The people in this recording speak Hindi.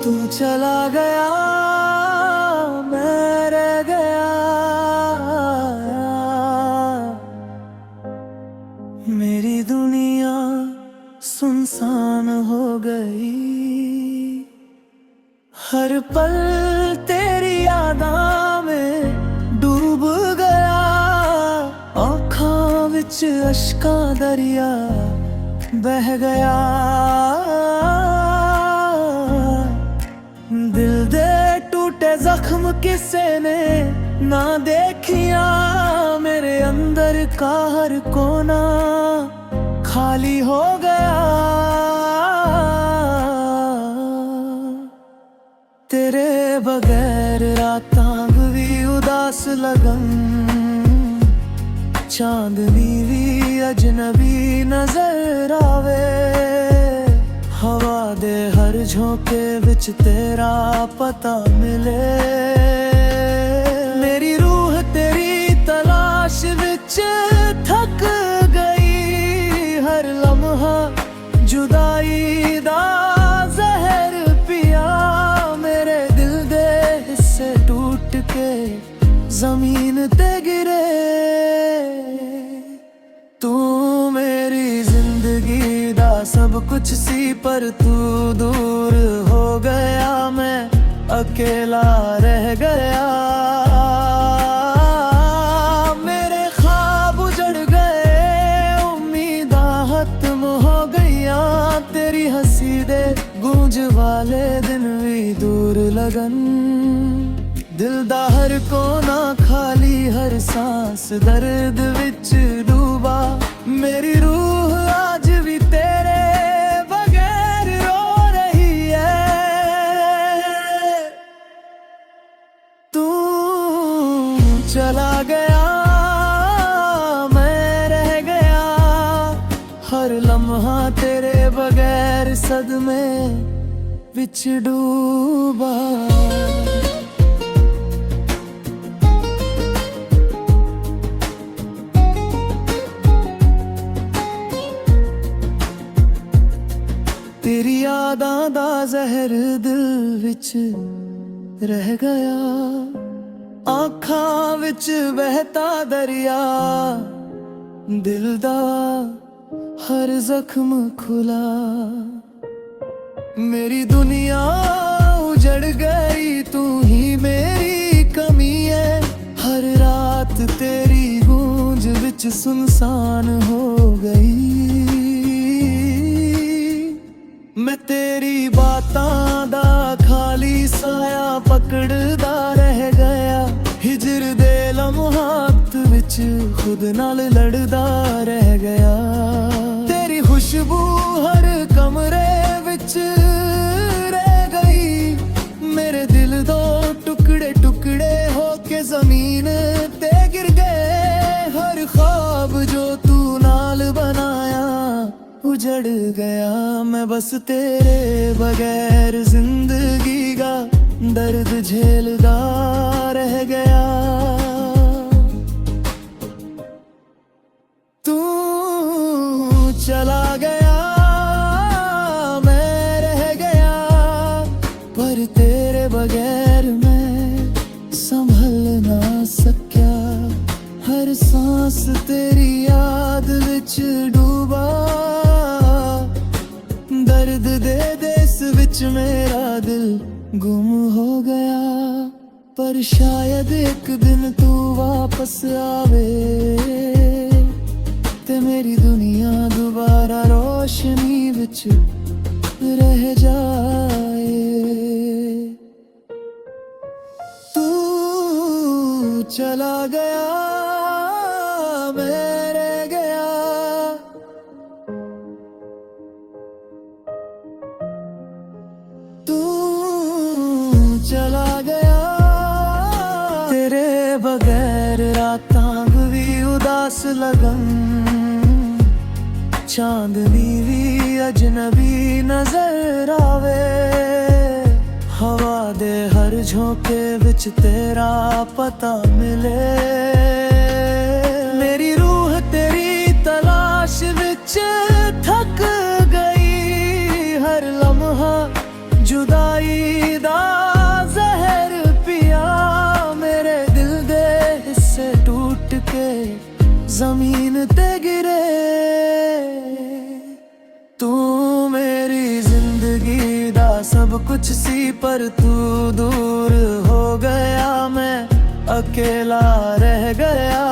तू चला गया मैं रह गया, मेरी दुनिया सुनसान हो गई। हर पल तेरी यादां में डूब गया, आँखां विच अश्कां दरिया बह गया। दिल दे टूटे जख्म किसे ने ना देखिया, मेरे अंदर का हर कोना खाली हो गया। तेरे बगैर रातां भी उदास लगन, चांदनी भी अजनबी नजर आवे। हवा दे हर झोंके विच तेरा पता मिले, मेरी रूह तेरी तलाश विच थक गई। हर लम्हा जुदाई दा जहर पिया, मेरे दिल दे हिस्से टूट के जमीन ते गिरे। तू मेरी जिंदगी दा सब कुछ सी, पर तू दूर हो गया, मैं अकेला रह गया। मेरे ख्वाब उजड़ गए, उम्मीदां खत्म हो गईया। तेरी हंसी दे गूंज वाले दिन भी दूर लगन, दिल दा हर कोना खाली, हर सांस दर्द विच डूबा। मेरी रूह आज भी तेरे बगैर रो रही है। तू चला गया मैं रह गया, हर लम्हा तेरे बगैर सदमे विच डूबा। तेरी यादां दा जहर दिल विच रह गया, आँखां विच बहता दरिया। दिल दा हर जख्म खुला, मेरी दुनिया उजड़ गई। तू ही मेरी कमी है, हर रात तेरी गूंज विच सुनसान हो गई। मैं तेरी बातां दा खाली साया पकड़दा रह गया। हिजर दे लम्हात विच खुद नाल लड़दा रह गया। तेरी खुशबू हर कमरे विच रह गई, मेरे दिल दो टुकड़े टुकड़े होके जमीन ते गिर गए। हर ख्वाब जो तू नाल बनाया उजड़ गया, मैं बस तेरे बगैर जिंदगी का दर्द झेलदा रह गया। तू चला गया मैं रह गया, पर तेरे बगैर मैं संभल ना सकिया। हर सांस तेरी याद विच डूबा, दर्द दे देस विच मेरा दिल गुम हो गया। पर शायद एक दिन तू वापस आवे, ते मेरी दुनिया दोबारा रोशनी विच रह जाए। तू चला गया मैं रह गया, तू चला गया। तेरे बगैर रातां भी उदास लगन, चांदनी भी अजनबी नजर आवे। हवा दे हर झोंके विच तेरा पता मिले, मेरी रूह तेरी तलाश विच थक गई। हर लम्हा जुदाई दा जहर पिया मेरे दिल दे हिस्से टूट के जमीन ते गिरे। तू मेरी जिंदगी दा सब कुछ सी पर तू दूर हो गया, मैं अकेला रह गया।